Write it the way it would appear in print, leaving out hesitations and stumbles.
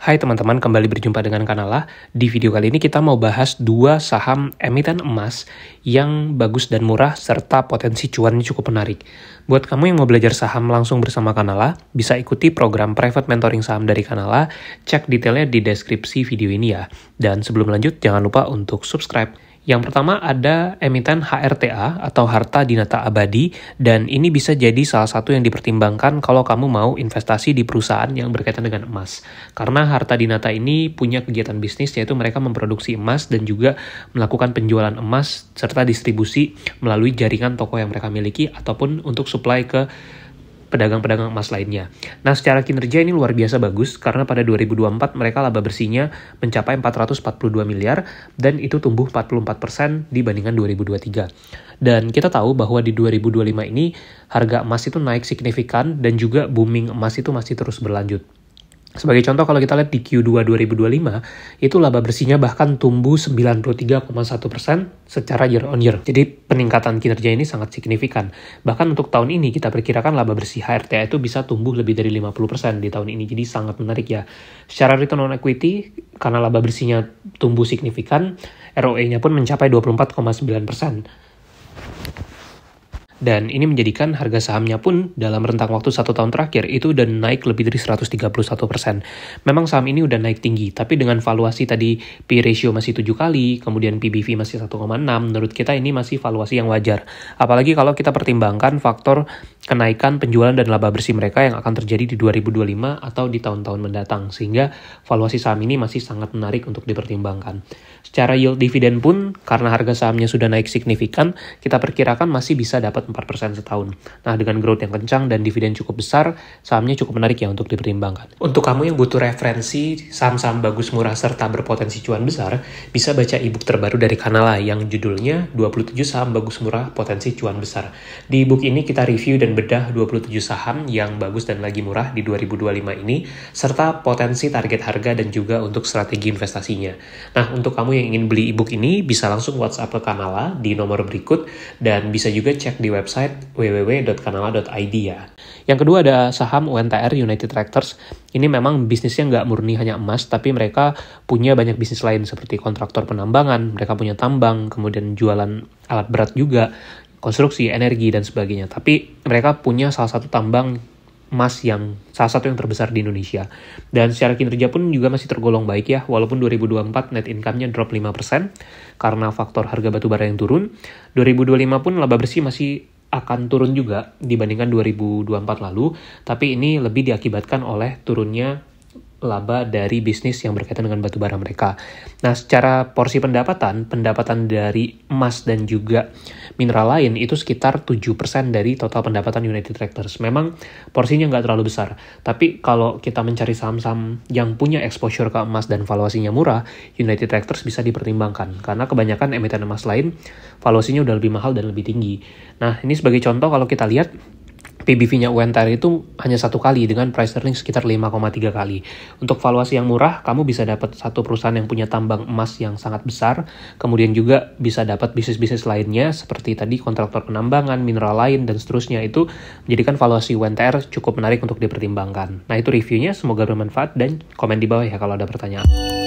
Hai teman-teman, kembali berjumpa dengan Kanala. Di video kali ini kita mau bahas dua saham emiten emas yang bagus dan murah serta potensi cuannya cukup menarik. Buat kamu yang mau belajar saham langsung bersama Kanala, bisa ikuti program private mentoring saham dari Kanala. Cek detailnya di deskripsi video ini ya. Dan sebelum lanjut, jangan lupa untuk subscribe. Yang pertama ada emiten HRTA atau Harta Dinata Abadi, dan ini bisa jadi salah satu yang dipertimbangkan kalau kamu mau investasi di perusahaan yang berkaitan dengan emas. Karena Harta Dinata ini punya kegiatan bisnis yaitu mereka memproduksi emas dan juga melakukan penjualan emas serta distribusi melalui jaringan toko yang mereka miliki ataupun untuk supply ke pedagang-pedagang emas lainnya. Nah, secara kinerja ini luar biasa bagus karena pada 2024 mereka laba bersihnya mencapai 442 miliar dan itu tumbuh 44% dibandingkan 2023. Dan kita tahu bahwa di 2025 ini harga emas itu naik signifikan dan juga booming emas itu masih terus berlanjut. Sebagai contoh, kalau kita lihat di Q2 2025, itu laba bersihnya bahkan tumbuh 93,1% secara year on year. Jadi peningkatan kinerja ini sangat signifikan. Bahkan untuk tahun ini kita perkirakan laba bersih HRTA itu bisa tumbuh lebih dari 50% di tahun ini. Jadi sangat menarik ya. Secara return on equity, karena laba bersihnya tumbuh signifikan, ROE-nya pun mencapai 24,9%. Dan ini menjadikan harga sahamnya pun dalam rentang waktu 1 tahun terakhir itu udah naik lebih dari 131%. Memang saham ini udah naik tinggi, tapi dengan valuasi tadi P ratio masih 7 kali, kemudian PBV masih 1,6, menurut kita ini masih valuasi yang wajar. Apalagi kalau kita pertimbangkan faktor kenaikan penjualan dan laba bersih mereka yang akan terjadi di 2025 atau di tahun-tahun mendatang, sehingga valuasi saham ini masih sangat menarik untuk dipertimbangkan. Secara yield dividen pun, karena harga sahamnya sudah naik signifikan, kita perkirakan masih bisa dapat 4% setahun. Nah, dengan growth yang kencang dan dividen cukup besar, sahamnya cukup menarik ya untuk dipertimbangkan. Untuk kamu yang butuh referensi saham-saham bagus, murah, serta berpotensi cuan besar, bisa baca ebook terbaru dari Kanala yang judulnya 27 saham bagus, murah, potensi cuan besar. Di ebook ini kita review dan bedah 27 saham yang bagus dan lagi murah di 2025 ini, serta potensi target harga dan juga untuk strategi investasinya. Nah, untuk kamu yang ingin beli ebook ini, bisa langsung WhatsApp ke Kanala di nomor berikut, dan bisa juga cek di website www.kanala.id ya. Yang kedua ada saham UNTR United Tractors. Ini memang bisnisnya nggak murni hanya emas, tapi mereka punya banyak bisnis lain seperti kontraktor penambangan, mereka punya tambang, kemudian jualan alat berat juga, konstruksi, energi, dan sebagainya. Tapi mereka punya salah satu tambang emas yang salah satu yang terbesar di Indonesia. Dan secara kinerja pun juga masih tergolong baik ya, walaupun 2024 net income-nya drop 5% karena faktor harga batubara yang turun. 2025 pun laba bersih masih akan turun juga dibandingkan 2024 lalu, tapi ini lebih diakibatkan oleh turunnya laba dari bisnis yang berkaitan dengan batubara mereka. Nah, secara porsi pendapatan dari emas dan juga mineral lain itu sekitar 7% dari total pendapatan United Tractors. Memang porsinya nggak terlalu besar, tapi kalau kita mencari saham-saham yang punya exposure ke emas dan valuasinya murah, United Tractors bisa dipertimbangkan, karena kebanyakan emiten emas lain valuasinya udah lebih mahal dan lebih tinggi. Nah, ini sebagai contoh kalau kita lihat, PBV-nya UNTR itu hanya 1 kali dengan price earning sekitar 5,3 kali. Untuk valuasi yang murah, kamu bisa dapat satu perusahaan yang punya tambang emas yang sangat besar, kemudian juga bisa dapat bisnis-bisnis lainnya seperti tadi kontraktor penambangan, mineral lain, dan seterusnya. Itu menjadikan valuasi UNTR cukup menarik untuk dipertimbangkan. Nah, itu reviewnya, semoga bermanfaat dan komen di bawah ya kalau ada pertanyaan.